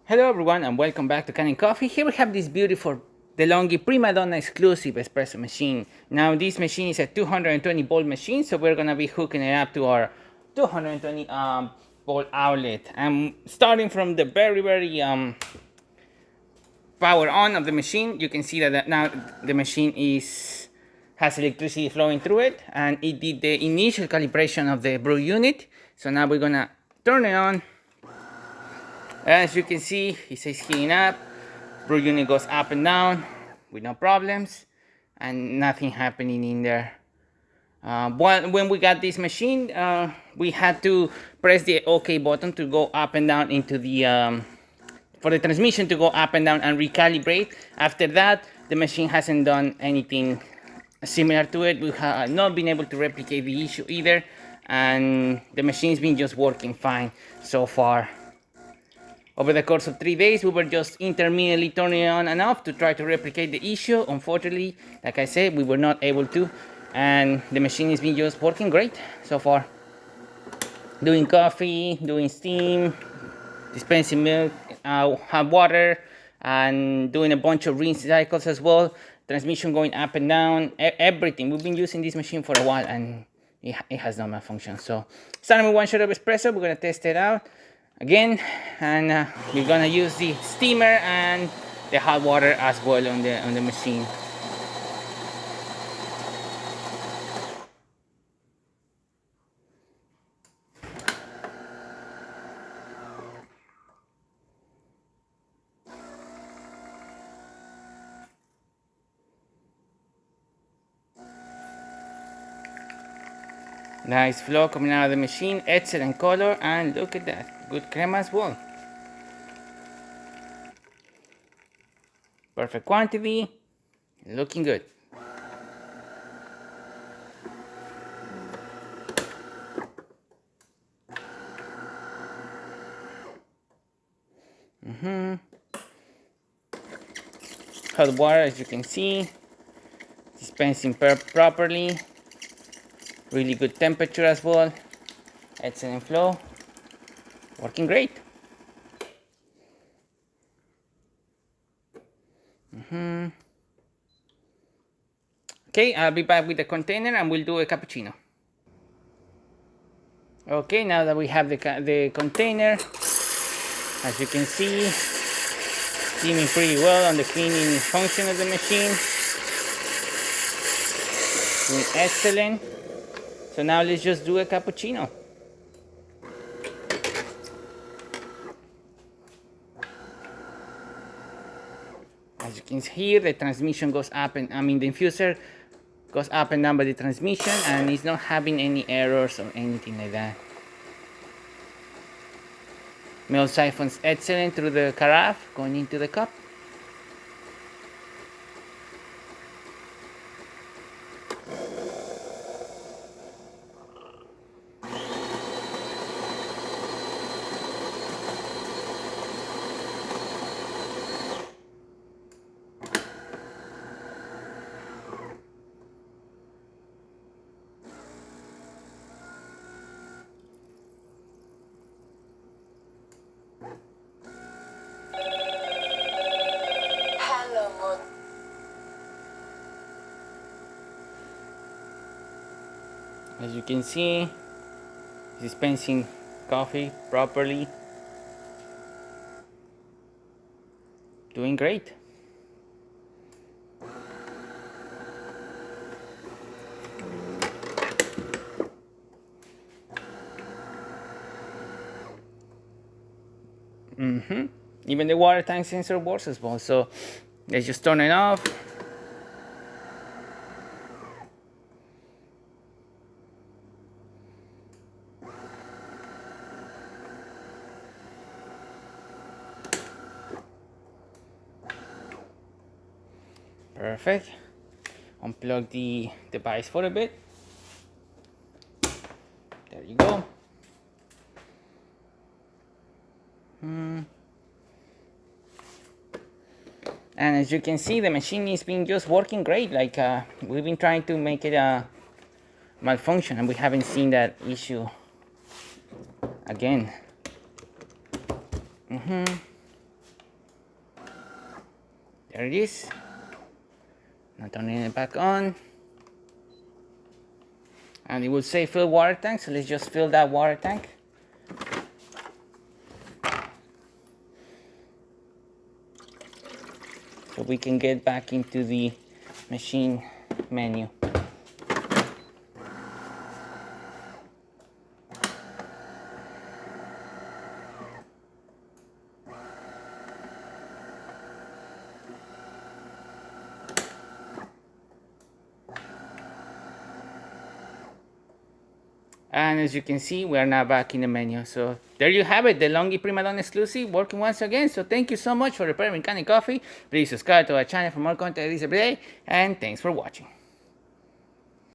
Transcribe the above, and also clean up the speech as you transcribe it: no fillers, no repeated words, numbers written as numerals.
Hello everyone and welcome back to Kanen Coffee. Here we have this beautiful Delonghi prima donna exclusive espresso machine. Now this machine is a 220 volt machine, so we're gonna be hooking it up to our 220 volt outlet. I'm starting from the very power on of the machine. You can see that now the machine has electricity flowing through it, and it did the initial calibration of the brew unit. So now we're gonna turn it on. As you can see, it says heating up. Brew unit goes up and down with no problems and nothing happening in there. When we got this machine, we had to press the OK button to go up and down into the for the transmission to go up and down and recalibrate. After that, the machine hasn't done anything similar to it. We have not been able to replicate the issue either, and the machine's been just working fine so far. Over the course of 3 days, we were just intermittently turning it on and off to try to replicate the issue. Unfortunately, like I said, we were not able to, and the machine has been just working great so far. Doing coffee, doing steam, dispensing milk, hot water, and doing a bunch of rinse cycles as well. Transmission going up and down, everything. We've been using this machine for a while, and it has not malfunctioned. So, starting with 1 shot of espresso, we're gonna test it out again, and we're gonna use the steamer and the hot water as well on the machine. Nice flow coming out of the machine, excellent color, and look at that, good crema as well. Perfect quantity, looking good. Hot water, as you can see, dispensing properly. Really good temperature as well. Excellent flow. Working great. Okay, I'll be back with the container and we'll do a cappuccino. Okay, now that we have the container, as you can see, steaming pretty well on the cleaning function of the machine. Doing excellent. So now let's just do a cappuccino. As you can hear, the transmission goes up and the infuser goes up and down by the transmission, and it's not having any errors or anything like that. Milk siphons excellent through the carafe going into the cup. As you can see, dispensing coffee properly. Doing great. Even the water tank sensor works as well. So let's just turn it off. Perfect. Unplug the device for a bit. There you go. And as you can see, the machine is been just working great. Like we've been trying to make it malfunction, and we haven't seen that issue again. There it is. Now turning it back on. And it will say fill water tank, so let's just fill that water tank. So we can get back into the machine menu. And as you can see, we are now back in the menu. So there you have it, the Delonghi Prima Donna exclusive working once again. So thank you so much for repairing Kanen coffee. Please subscribe to our channel for more content every day. And thanks for watching.